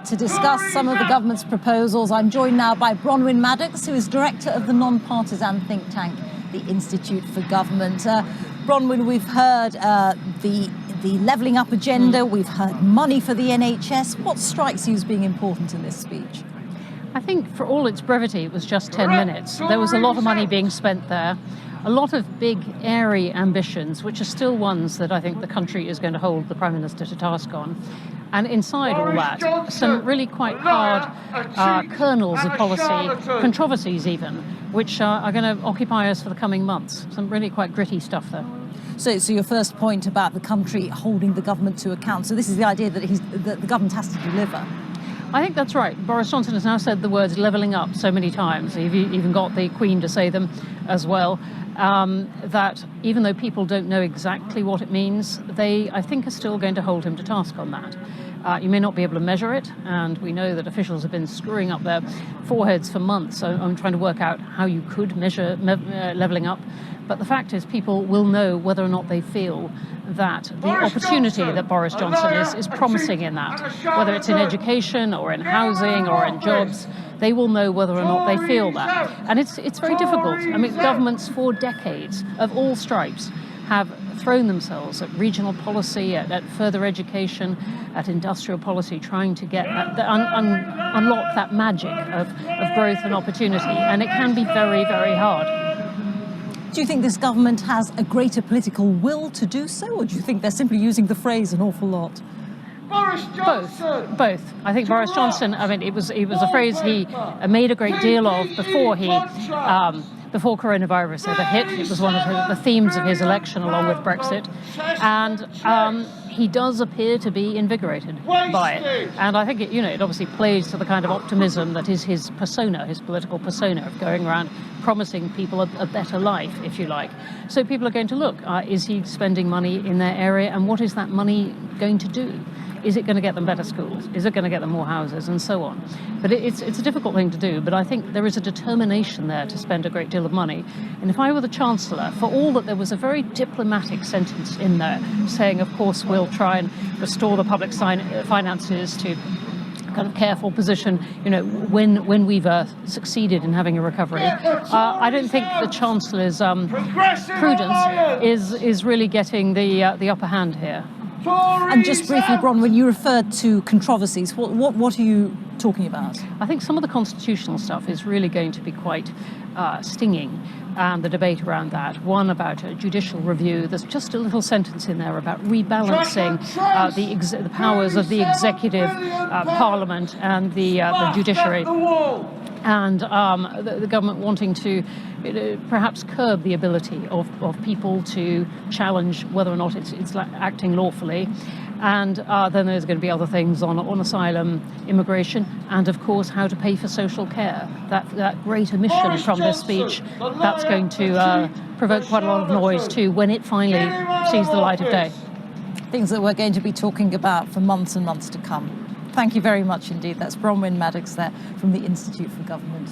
to discuss some of the government's proposals. I'm joined now by Bronwen Maddox, who is director of the non-partisan think tank, the Institute for Government. Bronwen, we've heard the levelling up agenda, we've heard money for the NHS. What strikes you as being important in this speech? I think for all its brevity, it was just 10 minutes. There was a lot of money being spent there, a lot of big, airy ambitions, which are still ones that I think the country is going to hold the Prime Minister to task on. And inside all that, some really quite hard kernels of policy, controversies even, which are going to occupy us for the coming months. Some really quite gritty stuff there. So your first point about the country holding the government to account. So this is the idea that the government has to deliver. I think that's right. Boris Johnson has now said the words levelling up so many times. He's even got the Queen to say them as well. That even though people don't know exactly what it means, they, I think, are still going to hold him to task on that. You may not be able to measure it, and we know that officials have been screwing up their foreheads for months. So I'm trying to work out how you could measure levelling up. But the fact is, people will know whether or not they feel that the opportunity that Boris Johnson is promising in that, whether it's in education or in housing or in jobs, they will know whether or not they feel that. And it's very difficult. I mean, governments for decades of all stripes have thrown themselves at regional policy, at further education, at industrial policy, trying to get unlock that magic of growth and opportunity. And it can be very, very hard. Do you think this government has a greater political will to do so, or do you think they're simply using the phrase an awful lot? Both. I think Boris Johnson, I mean, it was a phrase he made a great deal of before before coronavirus ever hit. It was one of the themes of his election, along with Brexit. And he does appear to be invigorated by it. And I think it obviously plays to the kind of optimism that is his persona, his political persona, of going around promising people a better life, if you like. So people are going to look, is he spending money in their area, and what is that money going to do? Is it going to get them better schools? Is it going to get them more houses, and so on? But it's a difficult thing to do, but I think there is a determination there to spend a great deal of money. And if I were the Chancellor, for all that there was a very diplomatic sentence in there saying, of course, we'll try and restore the public finances to kind of careful position, when we've succeeded in having a recovery. I don't think the Chancellor's prudence is really getting the upper hand here. And just briefly, Bronwen, you referred to controversies. What are you talking about? I think some of the constitutional stuff is really going to be quite stinging, and the debate around that. One about a judicial review. There's just a little sentence in there about rebalancing the powers of the executive, parliament, and the judiciary. And the government wanting to perhaps curb the ability of people to challenge whether or not it's acting lawfully. And then there's going to be other things on asylum, immigration, and of course how to pay for social care. That great omission from this speech, that's going to provoke quite a lot of noise too when it finally sees the light of day. Things that we're going to be talking about for months and months to come. Thank you very much indeed. That's Bronwen Maddox there from the Institute for Government.